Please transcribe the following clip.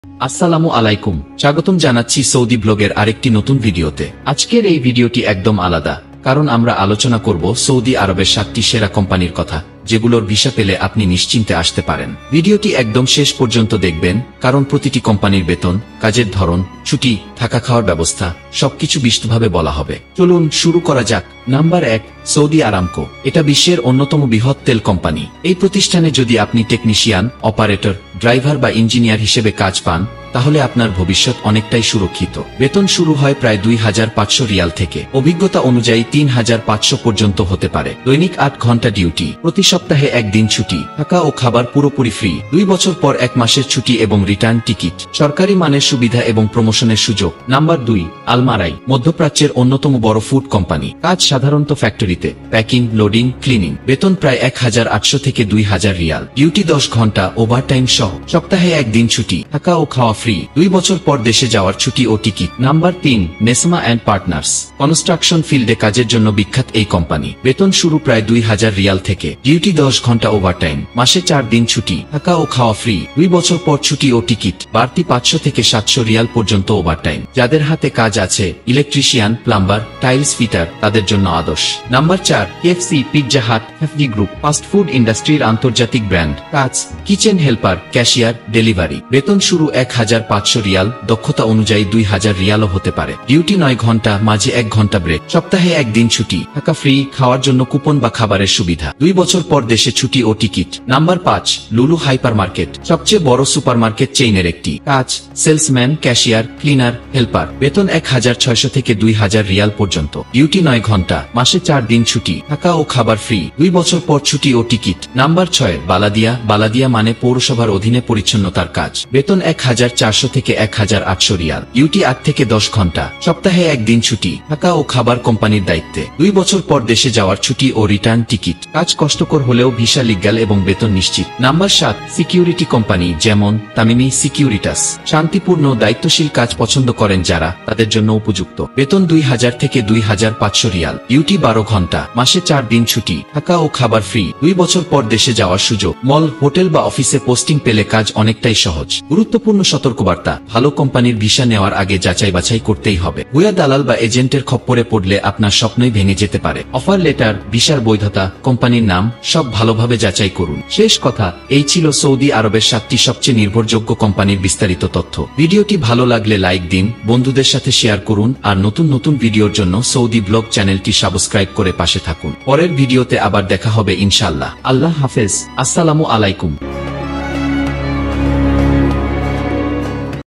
আসসালামু আলাইকুম, স্বাগতম জানাচ্ছি সৌদি ব্লগের আরেকটি নতুন ভিডিওতে। আজকের এই ভিডিওটি একদম আলাদা, কারণ আমরা আলোচনা করব সৌদি আরবের 7টি সেরা কোম্পানির কথা, যেগুলোর ভিসা পেলে আপনি নিশ্চিন্তে আসতে পারেন। ভিডিওটি একদম শেষ পর্যন্ত দেখবেন, কারণ প্রতিটি কোম্পানির বেতন, কাজের ধরন, ছুটি, থাকা খাওয়ার ব্যবস্থা সবকিছু বিশদভাবে বলা হবে। চলুন শুরু করা যাক। Number 1, Saudi Aramco. এটা বিশ্বের অন্যতম বৃহৎ তেল কোম্পানি। এই প্রতিষ্ঠানে যদি আপনি টেকনিশিয়ান, অপারেটর, ড্রাইভার বা ইঞ্জিনিয়ার হিসেবে কাজ পান, তাহলে আপনার ভবিষ্যৎ অনেকটাই সুরক্ষিত। বেতন শুরু হয় প্রায় 2500 রিয়াল থেকে। অভিজ্ঞতা অনুযায়ী 3500 পর্যন্ত হতে পারে। দৈনিক 8 ঘন্টা ডিউটি, প্রতি সপ্তাহে 1 দিন ছুটি, থাকা ও খাবার পুরোপুরি ফ্রি। 2 বছর পর 1 মাসের ছুটি এবং রিটার্ন টিকিট। সরকারি মানের সুবিধা এবং প্রমোশনের সুযোগ। Number 2, Almarai. মধ্যপ্রাচ্যের অন্যতম বড় ফুড কোম্পানি। কাজ সাধারণত ফ্যাক্টরিতে, প্যাকিং, লোডিং, ক্লিনিং। বেতন প্রায় 1800 থেকে 2000 রিয়াল। ডিউটি 10 ঘন্টা, ওভারটাইম সহ। সপ্তাহে 1 দিন ছুটি, থাকা ও খাওয়া ফ্রি। 2 বছর পর দেশে যাওয়ার ছুটি ও ticket. Number 3, Nesma and partners. Construction ফিল্ডে কাজের জন্য বিখ্যাত এই কোম্পানি। বেতন শুরু প্রায় 2000 রিয়াল থেকে। ডিউটি 10 ঘন্টা, ওভারটাইম। মাসে 4 দিন ছুটি, থাকা ও খাওয়া ফ্রি। 2 বছর পর ছুটি ও টিকিট। বাড়তি 500 থেকে 700 রিয়াল পর্যন্ত ওভারটাইম। যাদের হাতে কাজ আছে, ইলেকট্রিশিয়ান, প্লাম্বার, টাইলস ফিটার, তাদের জন্য আদর্শ। Number 4, KFC, Pizza Hut, FD group. Fast food ইন্ডাস্ট্রির আন্তর্জাতিক ব্র্যান্ড। কাজ, কিচেন হেল্পার, ক্যাশিয়ার, ডেলিভারি। বেতন শুরু 1500 রিয়াল, দক্ষতা অনুযায়ী 2000 রিয়ালও হতে পারে। ডিউটি 9 ঘন্টা, মাঝে 1 ঘন্টা ব্রেক। সপ্তাহে 1 দিন ছুটি, থাকা ফ্রি, খাওয়ার জন্য কুপন বা খাবারের সুবিধা। 2 বছর পর দেশে ছুটি ও টিকিট। নাম্বার 5, লুলু হাইপার মার্কেট। সবচেয়ে বড় সুপারমার্কেট চেইনের একটি। কাজ, সেলসম্যান, ক্যাশিয়ার, ক্লিনার, হেল্পার। বেতন 1600 থেকে 2000 রিয়াল পর্যন্ত। ডিউটি 9 ঘন্টা, মাসে 4 দিন ছুটি, থাকা ও খাবার ফ্রি। 2 বছর পর ছুটি ও টিকিট। নাম্বার 6, বালাদিয়া। বালাদিয়া মানে পৌরসভার অধীনে পরিচ্ছন্নতার কাজ। বেতন 1400 থেকে 1800 রিয়াল। ডিউটি 8 থেকে 10 ঘন্টা। সপ্তাহে 1 দিন ছুটি, থাকা ও খাবার কোম্পানির দায়িত্বে। 2 বছর পর দেশে যাওয়ার ছুটি ও রিটার্ন টিকিট। কাজ কষ্টকর হলেও ভিসা লিগ্যাল এবং বেতন নিশ্চিত। নাম্বার 7, সিকিউরিটি কোম্পানি, যেমন তামিমি সিকিউরিটাস। শান্তিপূর্ণ, দায়িত্বশীল কাজ পছন্দ করেন যারা, তাদের জন্য উপযুক্ত। বেতন 2000 থেকে 2500 রিয়াল। ডিউটি 12 ঘন্টা, মাসে 4 দিন ছুটি, থাকা ও খাবার ফ্রি। 2 বছর পর দেশে যাওয়ার সুযোগ। মল, হোটেল বা অফিসে পোস্টিং পেলে কাজ অনেকটাই সহজ। গুরুত্বপূর্ণ সতর্কবার্তা: ভালো কোম্পানির ভিসা নেওয়ার আগে যাচাই বাছাই করতেই হবে। ভুয়া দালাল বা এজেন্টের খপ্পরে পড়লে আপনার স্বপ্নই ভেঙে যেতে পারে। অফার লেটার, ভিসার বৈধতা, কোম্পানির নাম সব ভালোভাবে যাচাই করুন। শেষ কথা, এই ছিল সৌদি আরবের 7টি সবচেয়ে নির্ভরযোগ্য কোম্পানির বিস্তারিত তথ্য। ভিডিওটি ভালো লাগলে লাইক দিন, বন্ধুদের সাথে শেয়ার করুন, আর নতুন নতুন ভিডিওর জন্য সৌদি ব্লগ চ্যানেলটি সাবস্ক্রাইব করে পাশে থাকুন। পরের ভিডিওতে আবার দেখা হবে ইনশাআল্লাহ। আল্লাহ হাফেজ, আসসালামু আলাইকুম।